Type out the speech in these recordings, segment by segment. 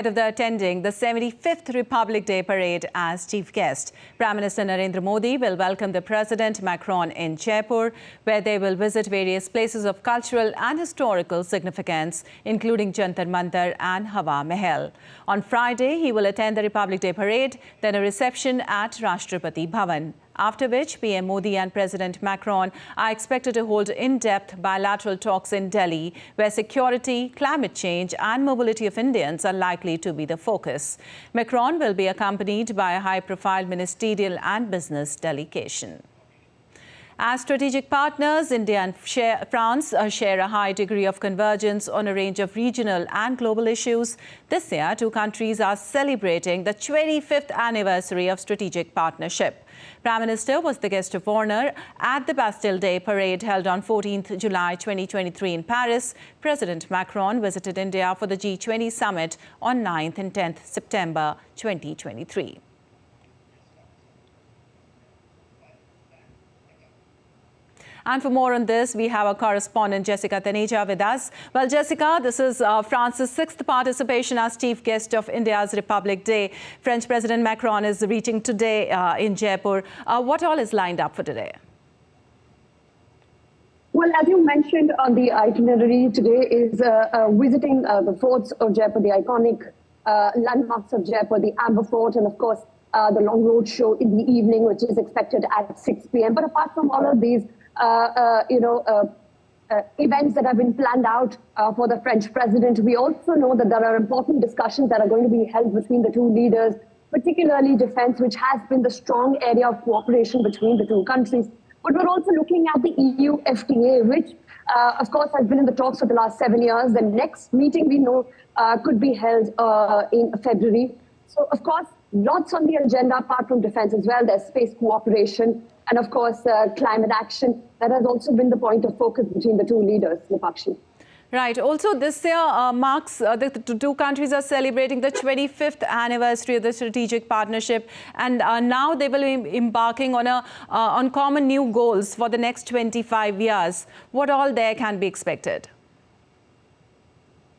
Of the attending the 75th Republic Day parade as chief guest. Prime Minister Narendra Modi will welcome the President Macron in Jaipur, where they will visit various places of cultural and historical significance, including Jantar Mantar and Hawa Mahal. On Friday, he will attend the Republic Day parade, then a reception at Rashtrapati Bhavan. After which, PM Modi and President Macron are expected to hold in-depth bilateral talks in Delhi, where security, climate change and mobility of Indians are likely to be the focus. Macron will be accompanied by a high-profile ministerial and business delegation. As strategic partners, India and France share a high degree of convergence on a range of regional and global issues. This year, two countries are celebrating the 25th anniversary of strategic partnership. Prime Minister was the guest of honor at the Bastille Day parade held on 14th July 2023 in Paris. President Macron visited India for the G20 summit on 9th and 10th September 2023. And for more on this, we have our correspondent Jessica Taneja with us. Well, Jessica, this is France's 6th participation as chief guest of India's Republic Day. French President Macron is reaching today in Jaipur. What all is lined up for today? Well, as you mentioned on the itinerary, today is visiting the forts of Jaipur, the iconic landmarks of Jaipur, the Amber Fort, and of course, the long road show in the evening, which is expected at 6 p.m. But apart from all of these, events that have been planned out for the French president, we also know that there are important discussions that are going to be held between the two leaders, particularly defense, which has been the strong area of cooperation between the two countries. But we're also looking at the EU FTA, which, of course, has been in the talks for the last 7 years. The next meeting, we know, could be held in February. So, of course, lots on the agenda apart from defense as well. There's space cooperation and, of course, climate action. That has also been the point of focus between the two leaders, Nipakshi. Right. Also, this year marks the two countries are celebrating the 25th anniversary of the strategic partnership, and now they will be embarking on common new goals for the next 25 years. What all there can be expected?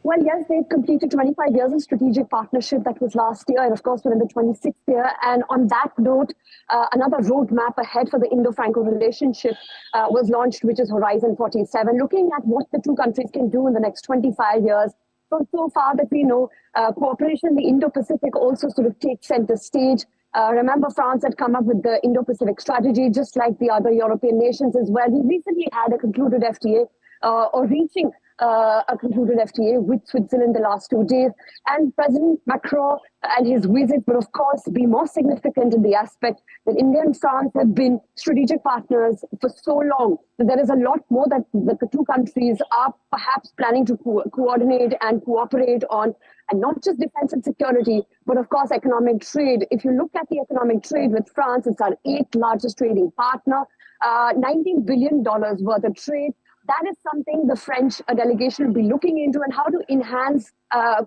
Well, yes, they've completed 25 years of strategic partnership. That was last year, and of course, we're in the 26th year. And on that note, another roadmap ahead for the Indo-Franco relationship was launched, which is Horizon 47, looking at what the two countries can do in the next 25 years. So far that we know, cooperation in the Indo-Pacific also sort of takes center stage. Remember, France had come up with the Indo-Pacific strategy, just like the other European nations as well. We recently had a concluded FTA, or reaching a concluded FTA with Switzerland the last 2 days. And President Macron and his visit will, of course, be more significant in the aspect that India and France have been strategic partners for so long. So there is a lot more that the two countries are perhaps planning to coordinate and cooperate on, and not just defense and security, but of course economic trade. If you look at the economic trade with France, it's our 8th largest trading partner, $19 billion worth of trade. That is something the French delegation will be looking into, and how to enhance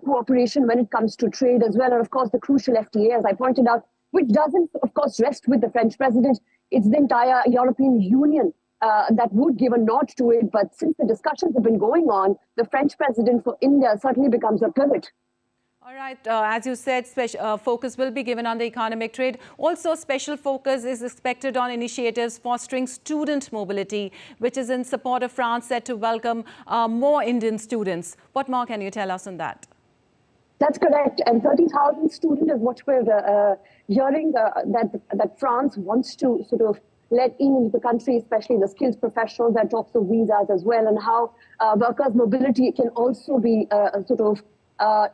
cooperation when it comes to trade as well. And of course, the crucial FTA, as I pointed out, which doesn't, of course, rest with the French president. It's the entire European Union that would give a nod to it. But since the discussions have been going on, the French president for India certainly becomes a pivot. All right. As you said, focus will be given on the economic trade. Also, special focus is expected on initiatives fostering student mobility, which is in support of France set to welcome more Indian students. What more can you tell us on that? That's correct. And 30,000 students is what we're hearing that France wants to sort of let into the country, especially the skilled professionals. That talks of visas as well, and how workers' mobility can also be sort of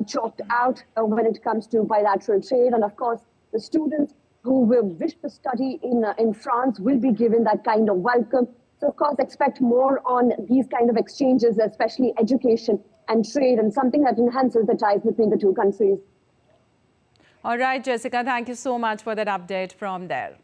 chalked out when it comes to bilateral trade. And of course, the students who will wish to study in France will be given that kind of welcome. So of course, expect more on these kind of exchanges, especially education and trade, and something that enhances the ties between the two countries. All right, Jessica, thank you so much for that update from there.